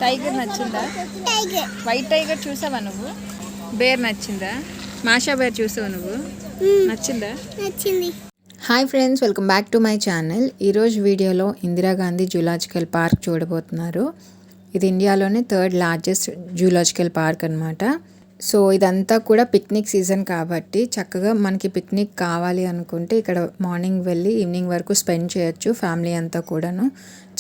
Tiger నచ్చిందా? White tiger చూసావా నువ్వు? బేర్ నచ్చిందా? మాషా బేర్ చూసావా నువ్వు? నచ్చిందా? నచ్చింది. Hi friends, welcome back to my channel. ఈరోజు వీడియోలో ఇందిరాగాంధీ జూలాజికల్ పార్క్ చూడబోతున్నారు. ఇది ఇండియాలోనే 3rd లార్జెస్ట్ జూలాజికల్ పార్క్ అనమాట. సో ఇదంతా కూడా పిక్నిక్ సీజన్ కాబట్టి చక్కగా మనకి పిక్నిక్ కావాలి అనుకుంటే ఇక్కడ మార్నింగ్ వెళ్ళి ఈవినింగ్ వరకు స్పెండ్ చేయొచ్చు. ఫ్యామిలీ అంతా కూడాను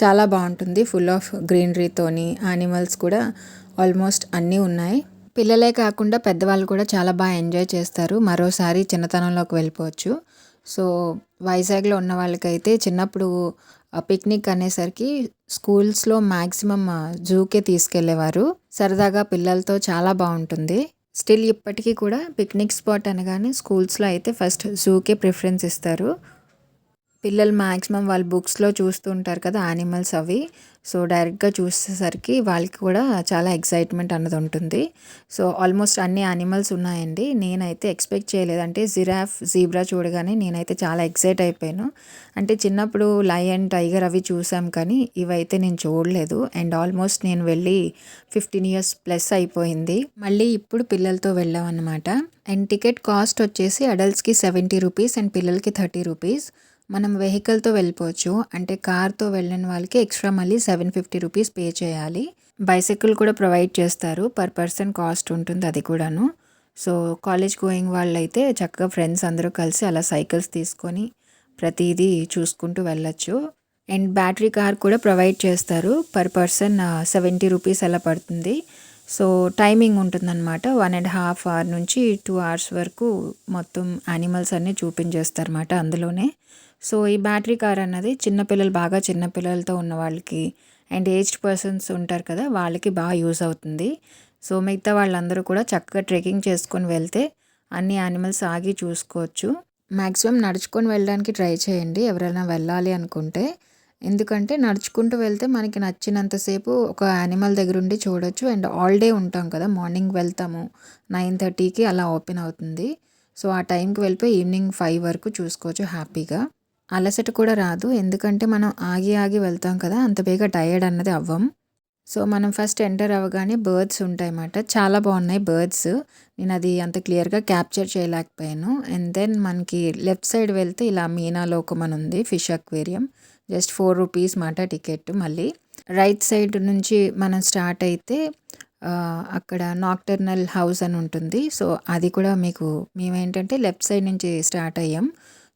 చాలా బాగుంటుంది. ఫుల్ ఆఫ్ గ్రీనరీతోని యానిమల్స్ కూడా ఆల్మోస్ట్ అన్నీ ఉన్నాయి. పిల్లలే కాకుండా పెద్దవాళ్ళు కూడా చాలా బాగా ఎంజాయ్ చేస్తారు. మరోసారి చిన్నతనంలోకి వెళ్ళిపోవచ్చు. సో వైజాగ్లో ఉన్న వాళ్ళకైతే చిన్నప్పుడు పిక్నిక్ అనేసరికి స్కూల్స్లో మ్యాక్సిమం జూకే తీసుకెళ్లేవారు. సరదాగా పిల్లలతో చాలా బాగుంటుంది. స్టిల్ ఇప్పటికీ కూడా పిక్నిక్ స్పాట్ అనగానే స్కూల్స్లో అయితే ఫస్ట్ జూకే ప్రిఫరెన్స్ ఇస్తారు. పిల్లలు మ్యాక్సిమం వాళ్ళు బుక్స్లో చూస్తూ ఉంటారు కదా యానిమల్స్ అవి. సో డైరెక్ట్గా చూసేసరికి వాళ్ళకి కూడా చాలా ఎక్సైట్మెంట్ అన్నది ఉంటుంది. సో ఆల్మోస్ట్ అన్ని యానిమల్స్ ఉన్నాయండి. నేనైతే ఎక్స్పెక్ట్ చేయలేదు. అంటే జిరాఫ్, జీబ్రా చూడగానే నేనైతే చాలా ఎక్సైట్ అయిపోయాను. అంటే చిన్నప్పుడు లయన్, టైగర్ అవి చూసాం కానీ ఇవైతే నేను చూడలేదు. అండ్ ఆల్మోస్ట్ నేను వెళ్ళి 15 years ప్లస్ అయిపోయింది. మళ్ళీ ఇప్పుడు పిల్లలతో వెళ్ళాం అనమాట. అండ్ టికెట్ కాస్ట్ వచ్చేసి అడల్ట్స్కి 70 రూపీస్ అండ్ పిల్లలకి 30 రూపీస్. మనం వెహికల్తో వెళ్ళిపోవచ్చు. అంటే కార్తో వెళ్ళిన వాళ్ళకి ఎక్స్ట్రా మళ్ళీ 750 రూపీస్ పే చేయాలి. బైసైకిల్ కూడా ప్రొవైడ్ చేస్తారు. పర్ పర్సన్ కాస్ట్ ఉంటుంది అది కూడాను. సో కాలేజ్ గోయింగ్ వాళ్ళైతే చక్కగా ఫ్రెండ్స్ అందరూ కలిసి అలా సైకిల్స్ తీసుకొని ప్రతిదీ చూసుకుంటూ వెళ్ళొచ్చు. అండ్ బ్యాటరీ కార్ కూడా ప్రొవైడ్ చేస్తారు. పర్ పర్సన్ 70 రూపీస్ అలా పడుతుంది. సో టైమింగ్ ఉంటుందన్నమాట. 1.5 hour నుంచి 2 hours వరకు మొత్తం యానిమల్స్ అన్నీ చూపించేస్తారన్నమాట అందులోనే. సో ఈ బ్యాటరీ కార్ అన్నది చిన్నపిల్లలు, బాగా చిన్నపిల్లలతో ఉన్న వాళ్ళకి అండ్ ఏజ్డ్ పర్సన్స్ ఉంటారు కదా వాళ్ళకి బాగా యూజ్ అవుతుంది. సో మిగతా వాళ్ళందరూ కూడా చక్కగా ట్రెక్కింగ్ చేసుకొని వెళ్తే అన్ని యానిమల్స్ ఆగి చూసుకోవచ్చు. మ్యాక్సిమం నడుచుకొని వెళ్ళడానికి ట్రై చేయండి ఎవరైనా వెళ్ళాలి అనుకుంటే. ఎందుకంటే నడుచుకుంటూ వెళ్తే మనకి నచ్చినంతసేపు ఒక యానిమల్ దగ్గర ఉండి చూడొచ్చు. అండ్ ఆల్ డే ఉంటాం కదా, మార్నింగ్ వెళ్తాము 9:30కి అలా ఓపెన్ అవుతుంది. సో ఆ టైంకి వెళ్ళిపోయి ఈవినింగ్ 5 వరకు చూసుకోవచ్చు హ్యాపీగా. అలసట కూడా రాదు. ఎందుకంటే మనం ఆగి ఆగి వెళ్తాం కదా, అంత బేగా టైర్డ్ అన్నది అవ్వం. సో మనం ఫస్ట్ ఎంటర్ అవ్వగానే బర్డ్స్ ఉంటాయి అన్నమాట. చాలా బాగున్నాయి బర్డ్స్. నేను అది అంత క్లియర్గా క్యాప్చర్ చేయలేకపోయాను. అండ్ దెన్ మనకి లెఫ్ట్ సైడ్ వెళ్తే ఇలా మీనాలోకం అని ఉంది, ఫిష్ అక్వేరియం. జస్ట్ 4 రూపీస్ మాట టికెట్. మళ్ళీ రైట్ సైడ్ నుంచి మనం స్టార్ట్ అయితే అక్కడ నాక్టర్నల్ హౌస్ అని ఉంటుంది. సో అది కూడా మేమేంటంటే లెఫ్ట్ సైడ్ నుంచి స్టార్ట్ అయ్యాం.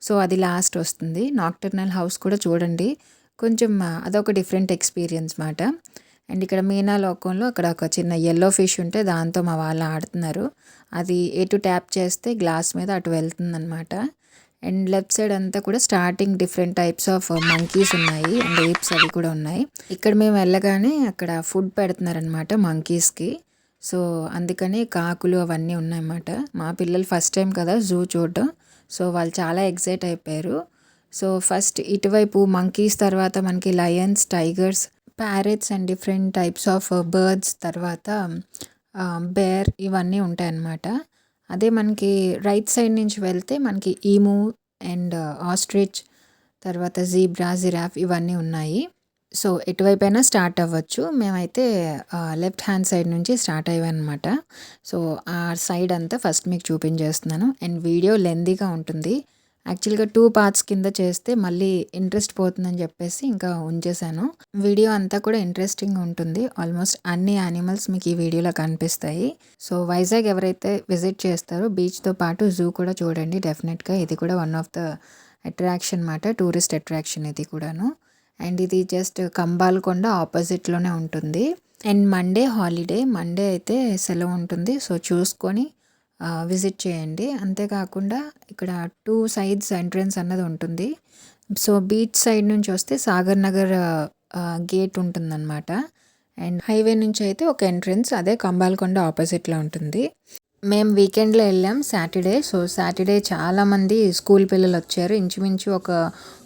సో అది లాస్ట్ వస్తుంది. నాక్టర్నల్ హౌస్ కూడా చూడండి, కొంచెం అదొక డిఫరెంట్ ఎక్స్పీరియన్స్ మాట. అండ్ ఇక్కడ మీనాలోకంలో అక్కడ ఒక చిన్న యెల్లో ఫిష్ ఉంటే దాంతో మా వాళ్ళు ఆడుతున్నారు. అది ఎటు ట్యాప్ చేస్తే గ్లాస్ మీద అటు వెళ్తుందనమాట. అండ్ లెఫ్ట్ సైడ్ అంతా కూడా starting different types of monkeys ఉన్నాయి అండ్ ఏప్స్ అవి కూడా ఉన్నాయి. ఇక్కడ మేము వెళ్ళగానే అక్కడ ఫుడ్ పెడుతున్నారనమాట మంకీస్కి. సో అందుకని కాకులు అవన్నీ ఉన్నాయన్నమాట. మా పిల్లలు ఫస్ట్ టైం కదా జూ చూడడం, సో వాళ్ళు చాలా ఎక్సైట్ అయిపోయారు. సో ఫస్ట్ ఇటువైపు మంకీస్, తర్వాత మనకి Lions, tigers, parrots and different types of birds, తర్వాత బేర్ ఇవన్నీ ఉంటాయన్నమాట. అదే మనకి రైట్ సైడ్ నుంచి వెళ్తే మనకి ఈము అండ్ ఆస్ట్రిచ్, తర్వాత జీబ్రా, జిరాఫ్ ఇవన్నీ ఉన్నాయి. సో ఎటువైపైనా స్టార్ట్ అవ్వచ్చు. మేమైతే లెఫ్ట్ హ్యాండ్ సైడ్ నుంచి స్టార్ట్ అయ్యామన్నమాట. సో ఆ సైడ్ అంతా ఫస్ట్ మీకు చూపించేస్తున్నాను. అండ్ వీడియో లెందీగా ఉంటుంది. యాక్చువల్గా 2 parts కింద చేస్తే మళ్ళీ ఇంట్రెస్ట్ పోతుందని చెప్పేసి ఇంకా ఉంచేసాను. వీడియో అంతా కూడా ఇంట్రెస్టింగ్ ఉంటుంది. ఆల్మోస్ట్ అన్ని యానిమల్స్ మీకు ఈ వీడియోలో కనిపిస్తాయి. సో వైజాగ్ ఎవరైతే విజిట్ చేస్తారో బీచ్తో పాటు జూ కూడా చూడండి డెఫినెట్గా. ఇది కూడా వన్ ఆఫ్ ద అట్రాక్షన్ మాట, టూరిస్ట్ అట్రాక్షన్ ఇది కూడాను. అండ్ ఇది జస్ట్ కంబాల్కొండ ఆపోజిట్లోనే ఉంటుంది. అండ్ మండే హాలిడే, మండే అయితే సెలవు ఉంటుంది. సో చూసుకొని విజిట్ చేయండి. అంతేకాకుండా ఇక్కడ 2 sides ఎంట్రన్స్ అన్నది ఉంటుంది. సో బీచ్ సైడ్ నుంచి వస్తే సాగర్ నగర్ గేట్ ఉంటుందన్నమాట. అండ్ హైవే నుంచి అయితే ఒక ఎంట్రన్స్, అదే కంబాల్కొండ ఆపోజిట్లో ఉంటుంది. మేము వీకెండ్లో వెళ్ళాం సాటర్డే. సో సాటర్డే చాలామంది స్కూల్ పిల్లలు వచ్చారు. ఇంచుమించు ఒక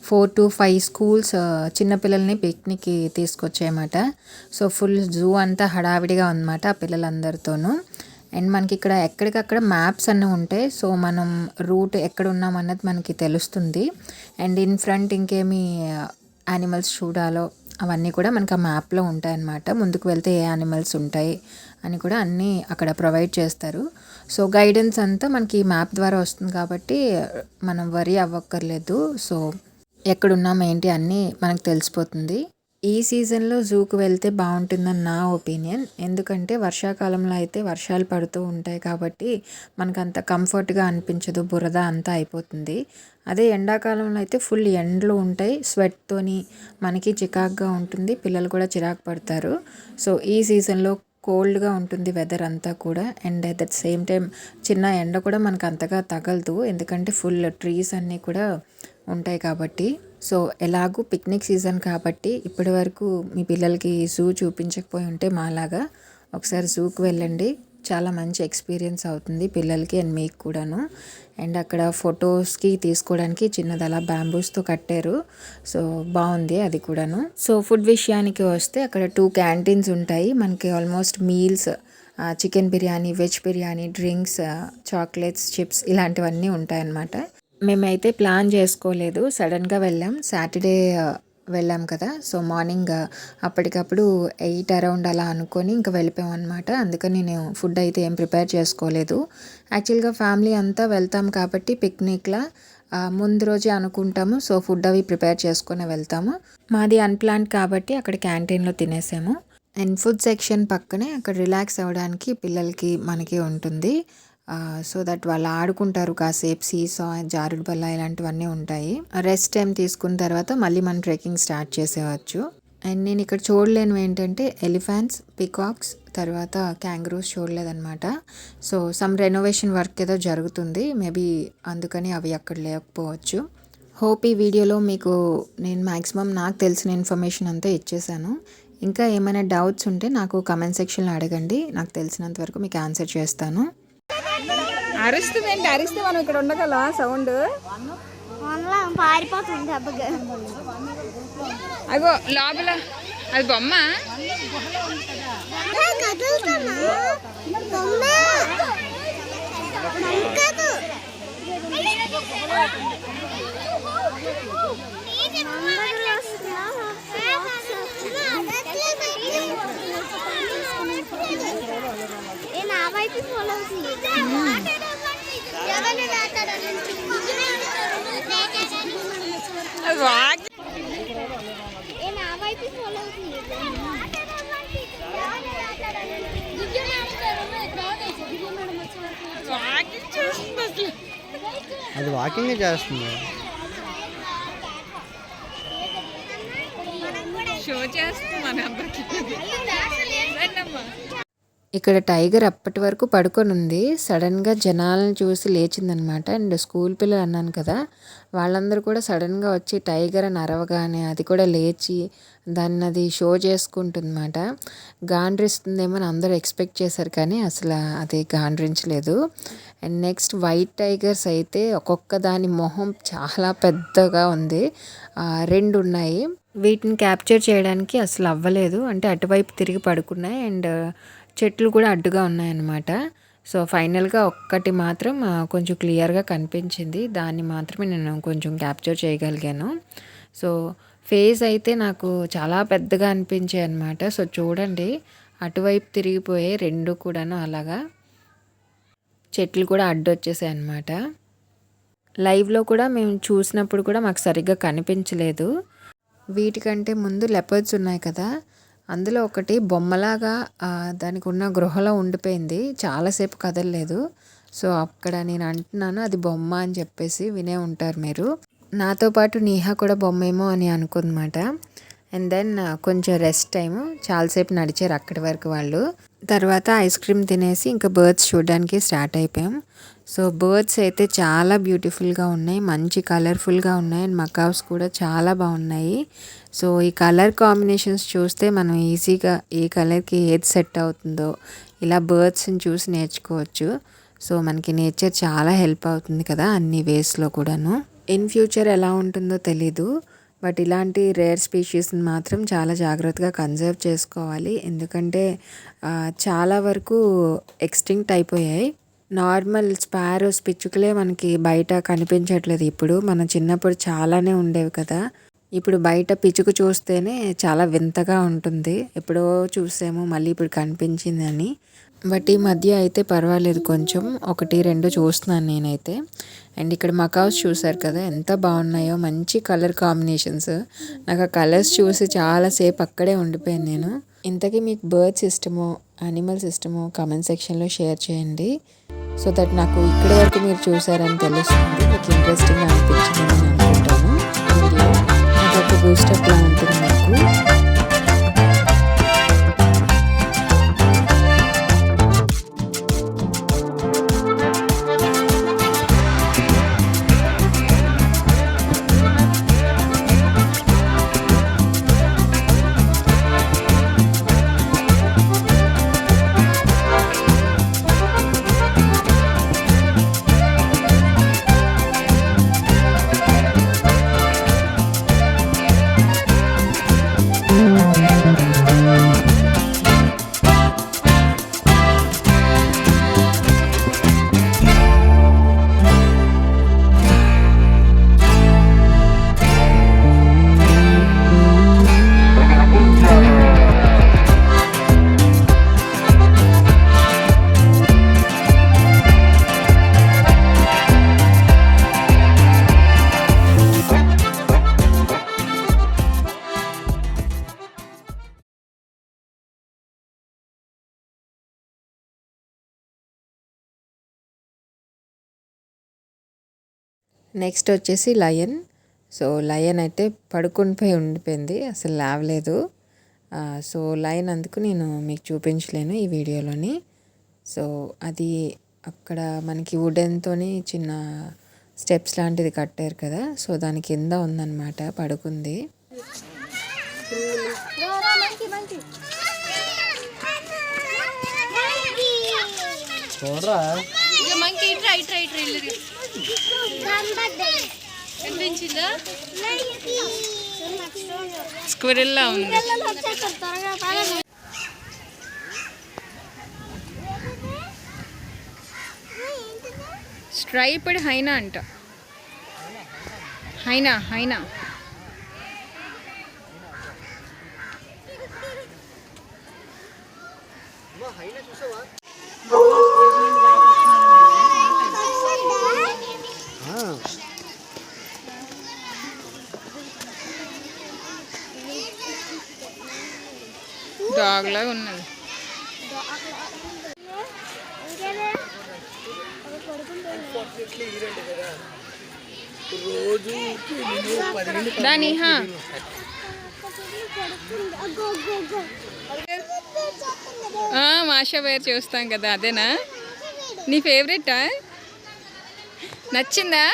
4 to 5 స్కూల్స్ చిన్నపిల్లల్ని పిక్నిక్కి తీసుకొచ్చాయన్నమాట. సో ఫుల్ జూ అంతా హడావిడిగా ఉందన్నమాట ఆ పిల్లలందరితోనూ. అండ్ మనకి ఇక్కడ ఎక్కడికక్కడ మ్యాప్స్ అన్నీ ఉంటాయి. సో మనం రూట్ ఎక్కడ ఉన్నాం అన్నది మనకి తెలుస్తుంది. అండ్ ఇన్ ఫ్రంట్ ఇంకేమి యానిమల్స్ చూడాలో అవన్నీ కూడా మనకు ఆ మ్యాప్లో ఉంటాయన్నమాట. ముందుకు వెళ్తే ఏ యానిమల్స్ ఉంటాయి అని కూడా అన్నీ అక్కడ ప్రొవైడ్ చేస్తారు. సో గైడెన్స్ అంతా మనకి ఈ మ్యాప్ ద్వారా వస్తుంది కాబట్టి మనం వరీ అవ్వక్కర్లేదు. సో ఎక్కడున్నాం ఏంటి అన్నీ మనకు తెలిసిపోతుంది. ఈ సీజన్లో జూకు వెళ్తే బాగుంటుందని నా ఒపీనియన్. ఎందుకంటే వర్షాకాలంలో అయితే వర్షాలు పడుతూ ఉంటాయి కాబట్టి మనకు అంత కంఫర్ట్గా అనిపించదు, బురద అంతా అయిపోతుంది. అదే ఎండాకాలంలో అయితే ఫుల్ ఎండలు ఉంటాయి, స్వెట్తోని మనకి చికాక్గా ఉంటుంది, పిల్లలు కూడా చిరాకు పడతారు. సో ఈ సీజన్లో కోల్డ్గా ఉంటుంది వెదర్ అంతా కూడా. And at the same time చిన్న ఎండ కూడా మనకు అంతగా తగలదు, ఎందుకంటే ఫుల్ ట్రీస్ అన్నీ కూడా ఉంటాయి కాబట్టి. సో ఎలాగూ పిక్నిక్ సీజన్ కాబట్టి ఇప్పటి వరకు మీ పిల్లలకి జూ చూపించకపోయి ఉంటే మాలాగా ఒకసారి జూకి వెళ్ళండి. చాలా మంచి ఎక్స్పీరియన్స్ అవుతుంది పిల్లలకి అండ్ మీకు కూడాను. అండ్ అక్కడ ఫొటోస్కి తీసుకోవడానికి చిన్నది అలా బ్యాంబూస్తో కట్టారు. సో బాగుంది అది కూడాను. సో ఫుడ్ విషయానికి వస్తే అక్కడ 2 క్యాంటీన్స్ ఉంటాయి మనకి. Almost meals, chicken biryani, veg biryani, drinks, chocolates, chips ఇలాంటివన్నీ ఉంటాయన్నమాట. మేమైతే ప్లాన్ చేసుకోలేదు, సడన్గా వెళ్ళాం. సాటర్డే వెళ్ళాం కదా, సో మార్నింగ్ అప్పటికప్పుడు 8 అరౌండ్ అలా అనుకొని ఇంకా వెళ్ళిపోయాం అనమాట. అందుకని నేను ఫుడ్ అయితే ఏం ప్రిపేర్ చేసుకోలేదు. యాక్చువల్గా ఫ్యామిలీ అంతా వెళ్తాం కాబట్టి పిక్నిక్లా ముందు రోజే అనుకుంటాము. సో ఫుడ్ అవి ప్రిపేర్ చేసుకొని వెళ్తాము. మాది అన్ప్లాన్ కాబట్టి అక్కడ క్యాంటీన్లో తినేసాము. అండ్ ఫుడ్ సెక్షన్ పక్కనే అక్కడ రిలాక్స్ అవ్వడానికి పిల్లలకి మనకి ఉంటుంది. సో దట్ వాళ్ళు ఆడుకుంటారు కాసేపు. సీసా, జారుడు బల్ల ఇలాంటివన్నీ ఉంటాయి. రెస్ట్ టైం తీసుకున్న తర్వాత మళ్ళీ మనం ట్రెక్కింగ్ స్టార్ట్ చేసేవచ్చు. అండ్ నేను ఇక్కడ చూడలేనివి ఏంటంటే ఎలిఫెంట్స్, పికాక్స్, తర్వాత క్యాంగరూస్ చూడలేదన్నమాట. సో సమ్ రెనోవేషన్ వర్క్ ఏదో జరుగుతుంది, మేబీ అందుకని అవి అక్కడ లేకపోవచ్చు. హోప్ ఈ వీడియోలో మీకు నేను మ్యాక్సిమం నాకు తెలిసిన ఇన్ఫర్మేషన్ అంతా ఇచ్చేసాను. ఇంకా ఏమైనా డౌట్స్ ఉంటే నాకు కమెంట్ సెక్షన్లో అడగండి, నాకు తెలిసినంత వరకు మీకు ఆన్సర్ చేస్తాను. అరుస్తుందండి, అరిస్తే మనం ఇక్కడ ఉండగల సౌండ్ పారిపోతుంది దెబ్బగా. అగో లోపల అది బొమ్మ. అది వాకింగ్ చేస్తుంది, షో చేస్తుంది మన అందరికి. ఇక్కడ టైగర్ అప్పటి వరకు పడుకొని ఉంది, సడన్గా జనాలను చూసి లేచిందనమాట. అండ్ స్కూల్ పిల్లలు అన్నాను కదా, వాళ్ళందరూ కూడా సడన్గా వచ్చి టైగర్ అని అరవగానే అది కూడా లేచి దాన్ని అది షో చేసుకుంటుందన్నమాట. గాండ్రిస్తుందేమో అని అందరూ ఎక్స్పెక్ట్ చేశారు, కానీ అసలు అది గాండ్రించలేదు. అండ్ నెక్స్ట్ వైట్ టైగర్స్ అయితే ఒక్కొక్క దాని మొహం చాలా పెద్దగా ఉంది, 2 ఉన్నాయి. వీటిని క్యాప్చర్ చేయడానికి అసలు అవ్వలేదు, అంటే అటువైపు తిరిగి పడుకున్నాయి అండ్ చెట్లు కూడా అడ్డుగా ఉన్నాయన్నమాట. సో ఫైనల్గా ఒక్కటి మాత్రం కొంచెం క్లియర్గా కనిపించింది, దాన్ని మాత్రమే నేను కొంచెం క్యాప్చర్ చేయగలిగాను. సో ఫేస్ అయితే నాకు చాలా పెద్దగా అనిపించాయి అన్నమాట. సో చూడండి, అటువైపు తిరిగిపోయే 2 కూడాను, అలాగా చెట్లు కూడా అడ్డొచ్చేసాయి అన్నమాట. లైవ్లో కూడా మేము చూసినప్పుడు కూడా మాకు సరిగ్గా కనిపించలేదు. వీటికంటే ముందు లెపర్డ్స్ ఉన్నాయి కదా, అందులో ఒకటి బొమ్మలాగా దానికి ఉన్న గృహలో ఉండిపోయింది, చాలాసేపు కదలలేదు. సో అక్కడ నేను అంటున్నాను అది బొమ్మ అని చెప్పేసి వినే ఉంటారు మీరు. నాతో పాటు నీహా కూడా బొమ్మేమో అని అనుకుందన్నమాట. అండ్ దెన్ కొంచెం రెస్ట్ టైము, చాలాసేపు నడిచారు అక్కడి వరకు వాళ్ళు. తర్వాత ఐస్ క్రీమ్ తినేసి ఇంకా బర్డ్స్ చూడడానికి స్టార్ట్ అయిపోయాం. సో బర్డ్స్ అయితే చాలా బ్యూటిఫుల్గా ఉన్నాయి, మంచి కలర్ఫుల్గా ఉన్నాయి. అండ్ మకావ్స్ కూడా చాలా బాగున్నాయి. సో ఈ కలర్ కాంబినేషన్స్ చూస్తే మనం ఈజీగా ఏ కలర్కి ఏది సెట్ అవుతుందో ఇలా బర్డ్స్ని చూసి నేర్చుకోవచ్చు. సో మనకి నేచర్ చాలా హెల్ప్ అవుతుంది కదా అన్ని వేస్లో కూడాను. ఇన్ ఫ్యూచర్ ఎలా ఉంటుందో తెలీదు, బట్ ఇలాంటి రేర్ స్పీషీస్ని మాత్రం చాలా జాగ్రత్తగా కన్జర్వ్ చేసుకోవాలి, ఎందుకంటే చాలా వరకు ఎక్స్టింక్ట్ అయిపోయాయి. నార్మల్ స్పారోస్, పిచ్చుకలే మనకి బయట కనిపించట్లేదు ఇప్పుడు, మన చిన్నప్పుడు చాలానే ఉండేవి కదా. ఇప్పుడు బయట పిచుకు చూస్తేనే చాలా వింతగా ఉంటుంది. ఎప్పుడో చూసాము మళ్ళీ ఇప్పుడు కనిపించిందని. బట్ ఈ మధ్య అయితే పర్వాలేదు, కొంచెం 1, 2 చూస్తున్నాను నేనైతే. అండ్ ఇక్కడ మకావ్స్ చూసారు కదా ఎంత బాగున్నాయో, మంచి కలర్ కాంబినేషన్స్. నాకు ఆ కలర్స్ చూసి చాలాసేపు అక్కడే ఉండిపోయాను నేను. ఇంతకీ మీకు బర్డ్స్ ఇష్టమో యానిమల్స్ ఇష్టమో కామెంట్ సెక్షన్లో షేర్ చేయండి. సో దట్ నాకు ఇక్కడి వరకు మీరు చూసారని తెలుస్తుంది, మీకు ఇంట్రెస్టింగ్గా అనిపించిందని నేను అనుకుంటాను. వీడియో నాకు ఒక బూస్టప్లా ఉంటుంది నాకు. నెక్స్ట్ వచ్చేసి లయన్. సో లయన్ అయితే పడుకొని ఉండిపోయింది, అసలు లేవలేదు. సో లయన్ అందుకు నేను మీకు చూపించలేను ఈ వీడియోలోని. సో అది అక్కడ మనకి వుడెన్తోని చిన్న స్టెప్స్ లాంటిది కట్టారు కదా, సో దాని కింద ఉందన్నమాట, పడుకుంది. స్క్విరెల్లా ఉంది. స్ట్రైప్డ్ హైనా అంట. హైనా హైనా డాగ్ లాగా ఉన్నది. దాని మాషా వేర్ చూస్తాం కదా, అదేనా నీ ఫేవరెటా? నచ్చిందా?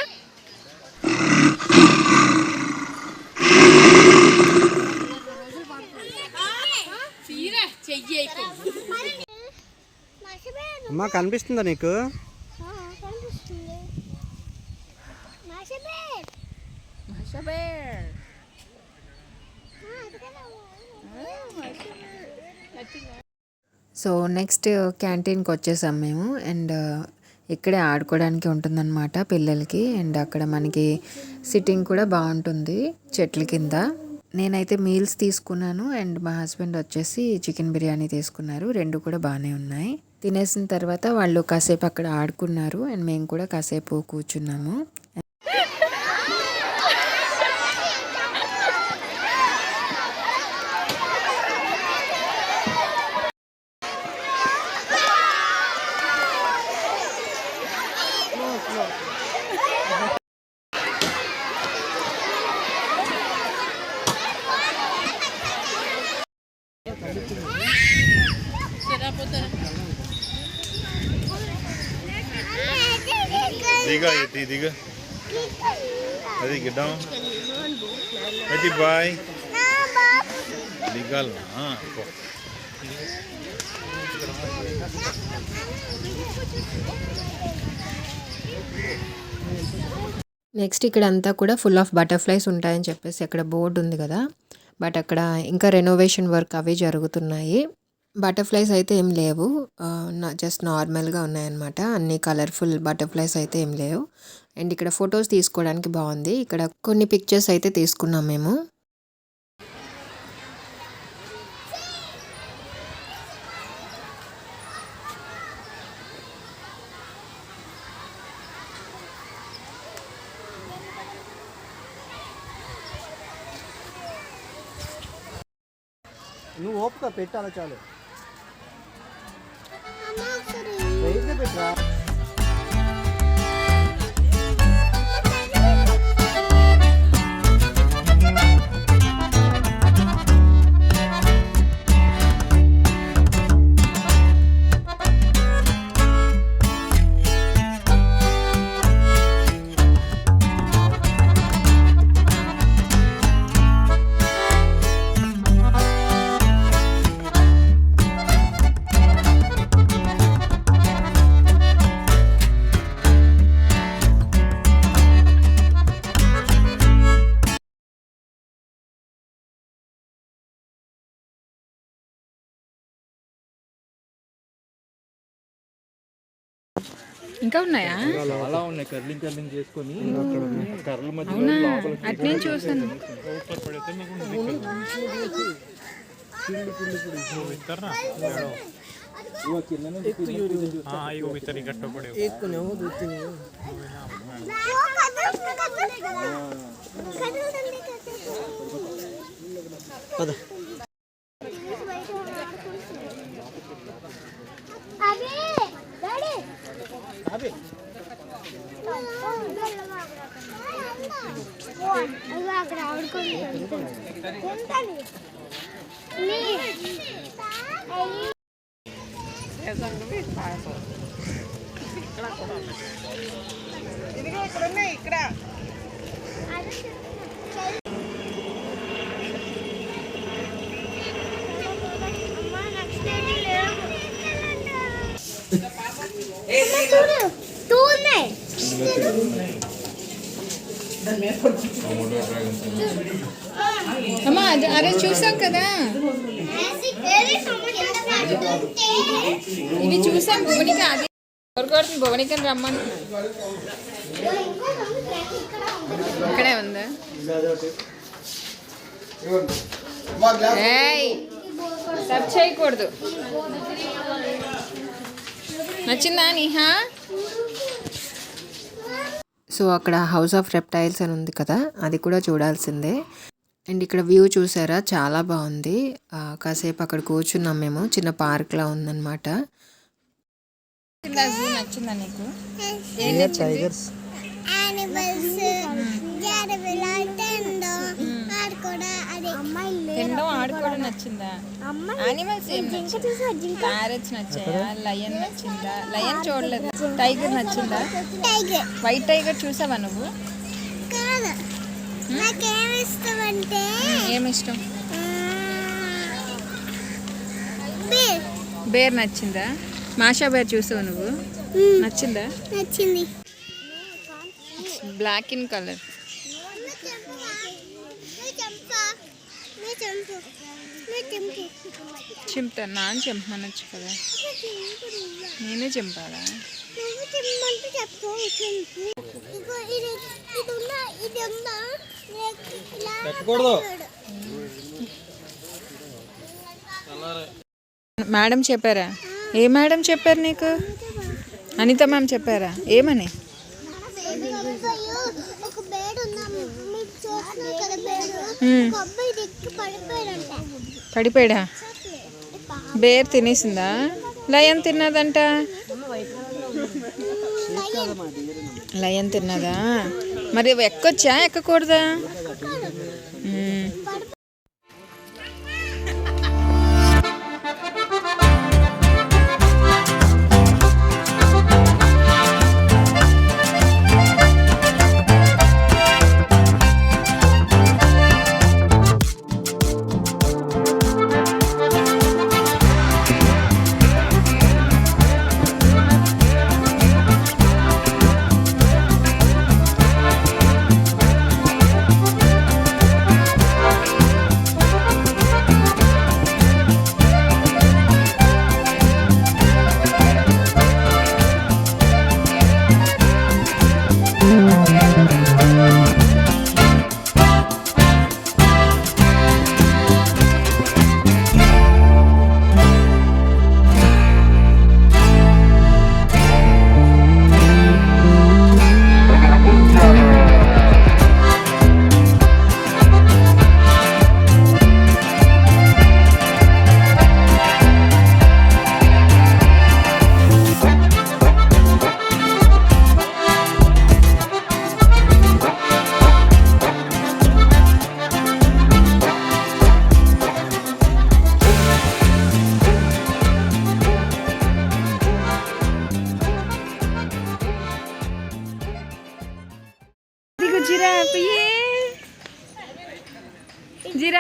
అమ్మా కనిపిస్తుందా నీకు? సో నెక్స్ట్ క్యాంటీన్కి వచ్చేసాం మేము. అండ్ ఇక్కడే ఆడుకోవడానికి ఉంటుందన్నమాట పిల్లలకి. అండ్ అక్కడ మనకి సిట్టింగ్ కూడా బాగుంటుంది చెట్ల కింద. నేనైతే మీల్స్ తీసుకున్నాను అండ్ మా హస్బెండ్ వచ్చేసి చికెన్ బిర్యానీ తీసుకున్నారు. 2 కూడా బాగానే ఉన్నాయి. తినేసిన తర్వాత వాళ్ళు కాసేపు అక్కడ ఆడుకున్నారు అండ్ మేము కూడా కాసేపు కూర్చున్నాము. Diga, diga. Adi gedang. Adi bye. Legal na. Next ఇక్కడ అంతా కూడా ఫుల్ ఆఫ్ బటర్ఫ్లైస్ ఉంటాయని చెప్పేసి అక్కడ బోర్డు ఉంది కదా, బట్ అక్కడ ఇంకా రెనోవేషన్ వర్క్ అవి జరుగుతున్నాయి. బటర్ఫ్లైస్ అయితే ఏం లేవు, జస్ట్ నార్మల్గా ఉన్నాయన్నమాట. అన్ని కలర్ఫుల్ బటర్ఫ్లైస్ అయితే ఏం లేవు. అండ్ ఇక్కడ ఫొటోస్ తీసుకోవడానికి బాగుంది. ఇక్కడ కొన్ని పిక్చర్స్ అయితే తీసుకున్నాం మేము. నువ్వు ఓపుగా పెట్టాలా చాలు. రైట్గా పెట్టరా. ఇంకా ఉన్నాయా? చాలా ఉన్నాయి. కర్లింగ్ చేసుకొని కర్రల మధ్య అవునా, అట్నే చూసాను. పద. అక్కడ ఆడుకోండి. ఇదిగో ఇక్కడ ఉన్నాయి. ఇక్కడ అమ్మా అరే చూసాం కదా, ఇవి చూసాం. భువనిక అది కొడుతుంది. భువనికని రమ్మంటున్నాను. ఇక్కడే ఉందా? ఏయ్ టచ్ చేయకూడదు. నచ్చిందా నీహా? సో అక్కడ హౌస్ ఆఫ్ రెప్టైల్స్ అని ఉంది కదా, అది కూడా చూడాల్సిందే. అండ్ ఇక్కడ వ్యూ చూసారా, చాలా బాగుంది. కాసేపు అక్కడ కూర్చున్నాం మేము. చిన్న పార్క్లా ఉందన్నమాట. నచ్చిందా నీకు? టైగర్స్. తినడం ఆడుకోవడం నచ్చిందా? యానిమల్స్ ఏం నచ్చింది? ప్యారెట్స్ నచ్చాయా? లయన్ నచ్చిందా? లయన్ చూడలేదు. టైగర్ నచ్చిందా? వైట్ టైగర్ చూసావా నువ్వు? ఏమిష్టం? బేర్ నచ్చిందా? మాషా బేర్ చూసావు నువ్వు? నచ్చిందా? నచ్చింది. Black in colour. చింపుతా. నాన్న చెంపనొచ్చు కదా, నేనే చెంపాలా? మేడం చెప్పారా? ఏ మేడం చెప్పారు నీకు? అనిత మ్యామ్ చెప్పారా? ఏమని? పడిపోయాడా? బేర్ తినేసిందా? లయన్ తిన్నదంట. లయన్ తిన్నదా? మరి ఎక్కొచ్చా ఎక్కకూడదా?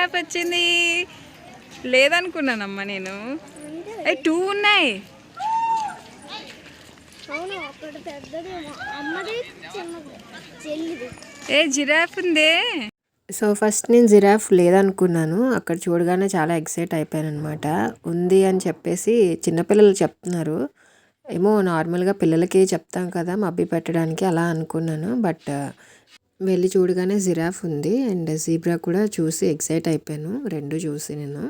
జిరాఫ్ వచ్చింది. లేదనుకున్నానమ్మా నేను. 2 ఉన్నాయి. జిరాఫ్ ఉందే. సో ఫస్ట్ నేను జిరాఫ్ లేదనుకున్నాను, అక్కడ చూడగానే చాలా ఎక్సైట్ అయిపోయాను అనమాట. ఉంది అని చెప్పేసి చిన్నపిల్లలు చెప్తున్నారు, ఏమో నార్మల్గా పిల్లలకి చెప్తాం కదా మబ్బి పెట్టడానికి, అలా అనుకున్నాను. బట్ వెళ్ళి చూడగానే జిరాఫ్ ఉంది అండ్ జీబ్రా కూడా చూసి ఎక్సైట్ అయిపోయాను, రెండు చూసి నేను.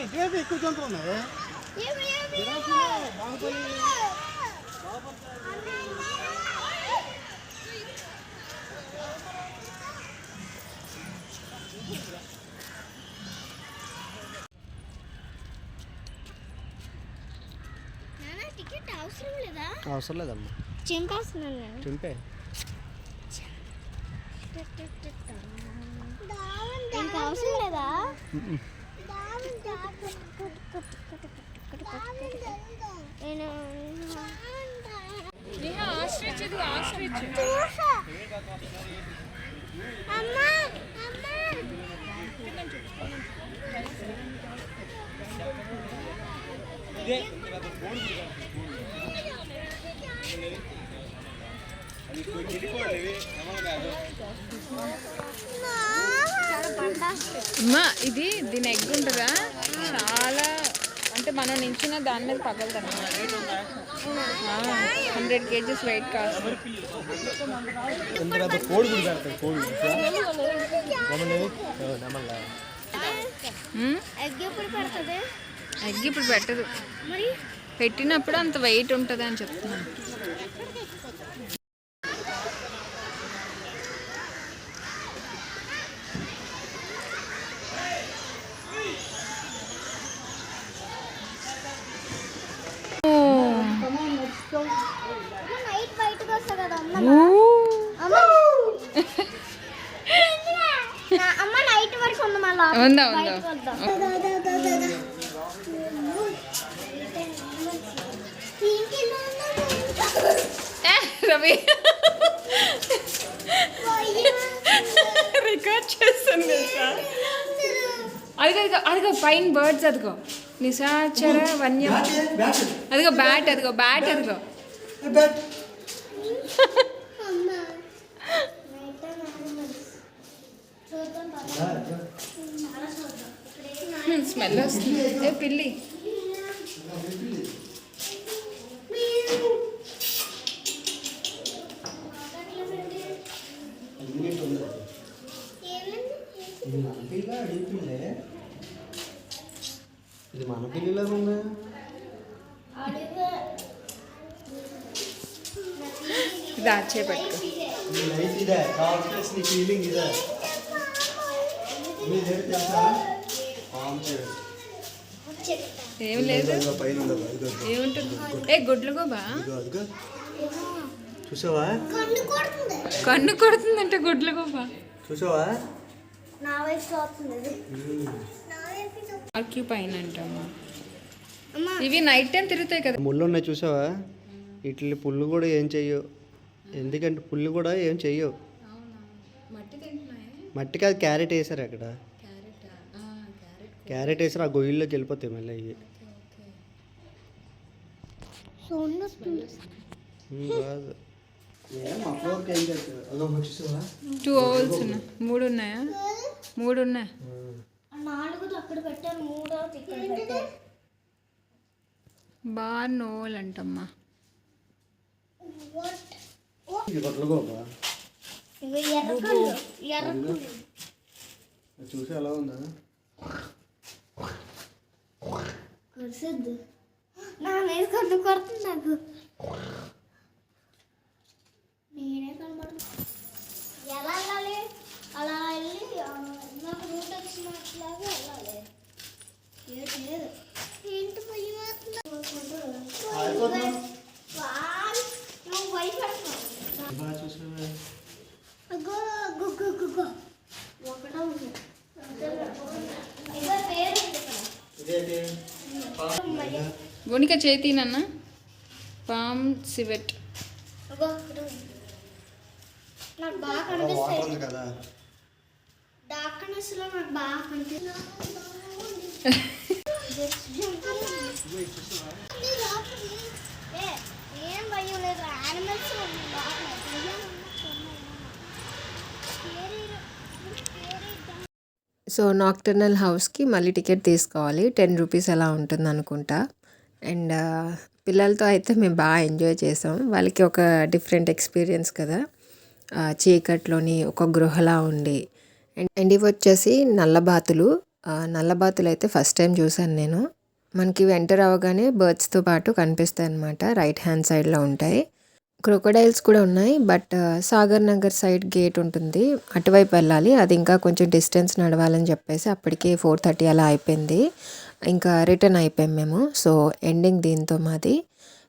ఇటువైపు ఎక్కువ జంతువులు ఉన్నాయి. టికెట్ అవసరం లేదా? అవసరం లేదమ్మా, చింపేస్తున్నాను నేను. చింపే. ఇంకా అవసరం లేదా? నేను అమ్మా అమ్మా ఇది దీని ఎగ్ ఉంటుందా, చాలా అంటే మనం నించిన దాని మీద పగలుతాను. 100 kgs వెయిట్ కాస్ట్. కోడి గుడి పెడతాయి, కోడి ఎగ్ ఎప్పుడు పడుతుంది? ఎగ్ ఇప్పుడు పెట్టదు, మరి పెట్టినప్పుడు అంత వెయిట్ ఉంటుంది అని చెప్తున్నాను. నైట్ బయటకు వస్తా కదా అమ్మ. అమ్మ నైట్ వరకు ఉంది, మళ్ళీ ఉందా రవి రికార్డ్ చేస్తాను తెలుసా. అదిగో అదిగో పైన బర్డ్స్, అదిగో నిశాచర వన్యం, అదిగో బ్యాట్, అదిగో బ్యాట్, అదిగో స్మెల్ వస్తుంది. ఏ పిల్లి ఇది మన పిల్లలు ఉందా? ఇది ఆచే పెట్టుకో. నైట్ ఇదే కావాల్సిన ఫీలింగ్ ఇదే. మీరు తెలుసా ఏం లేదు, ఏముంటుంది. ఏ గుడ్లు గోబా చూసావా? కన్ను కొడుతుందంటే గుడ్లు గోబా చూసావా? నా వయసు అవుతుంది. ఆర్క్యూ పైన అంటామా. ఇవి నైట్ టైం తిరుగుతాయి కదా. ముళ్ళు ఉన్నాయి చూసావా? వీటి పుల్లు కూడా ఏం చెయ్యవు, ఎందుకంటే పుల్లు కూడా ఏం చెయ్యవు. మట్టి కాదు, క్యారెట్ వేసారు అక్కడ. క్యారెట్ వేసారు, ఆ గొయ్యిల్లోకి వెళ్ళిపోతాయి మళ్ళీ ఇవి. కాదు 2 owls ఉన్నాయి. 3 ఉన్నాయా? 3 ఉన్నాయి. 4 అక్కడ పెట్టారు, 3 ఇక్కడ పెట్టారు. బార్నోల్ అంటమ్మా. ఇది పట్టుకోపా ఇవి ఎర్రకళ్ళు ఎర్రకళ్ళు చూసి ఎలా ఉందా? కురిసిద్దు నా మీద కన్ను కొడుతుంది నాకు. నేనే కనబడుతుంది. ఎలా వెళ్ళాలి? అలా వెళ్ళి నాకు రూట్ వచ్చినట్లాగా వెళ్ళాలి. ఏటి లేదు ఏంటి భయం నువ్వు భయపడుతున్నావు. బాగా చూసావే. అగ్గో గుగ్గు గుగ్గు ఒకటో ఉంది. ఇదో పేరు ఉంది ఇక్కడ. ఇదేంటి? బోనిక చేతి నాన్న. Palm civet. అగ్గో ఒకటో ఉంది. నాకు బాగా వాటర్ కనిపిస్తాయి. ఉంది కదా. డార్క్నెస్ లో నాకు బాగా కనిపిస్తుంది. ఏం భయం లేదు. యానిమల్స్ సో నాక్టర్నల్ హౌస్కి మళ్ళీ టికెట్ తీసుకోవాలి, 10 రూపీస్ అలా ఉంటుంది అనుకుంటా. అండ్ పిల్లలతో అయితే మేము బాగా ఎంజాయ్ చేసాం. వాళ్ళకి ఒక డిఫరెంట్ ఎక్స్పీరియన్స్ కదా, చీకట్లోని ఒక గృహలా ఉండి. అండ్ ఇవి వచ్చేసి నల్లబాతులు. నల్లబాతులు అయితే ఫస్ట్ టైం చూసాను నేను. మనకి ఎంటర్ అవ్వగానే బర్డ్స్తో పాటు కనిపిస్తాయి అన్నమాట, రైట్ హ్యాండ్ సైడ్లో ఉంటాయి. క్రొకోడైల్స్ కూడా ఉన్నాయి, but Sagar Nagar side gate ఉంటుంది, అటువైపు వెళ్ళాలి. అది ఇంకా కొంచెం డిస్టెన్స్ నడవాలని చెప్పేసి అప్పటికే 4:30 అలా అయిపోయింది. ఇంకా రిటర్న్ అయిపోయాం మేము. సో ఎండింగ్ దీంతో మాది.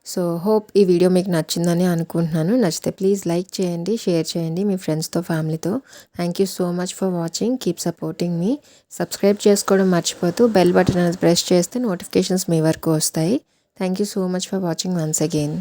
సో హోప్ ఈ వీడియో మీకు నచ్చిందని అనుకుంటున్నాను. నచ్చితే ప్లీజ్ లైక్ చేయండి, షేర్ చేయండి మీ ఫ్రెండ్స్తో, ఫ్యామిలీతో. Thank you so much for watching. Keep supporting me. Subscribe చేసుకోవడం మర్చిపోతూ బెల్ బటన్ అనేది ప్రెస్ చేస్తే నోటిఫికేషన్స్ మీ వరకు వస్తాయి. Thank you so much for watching once again.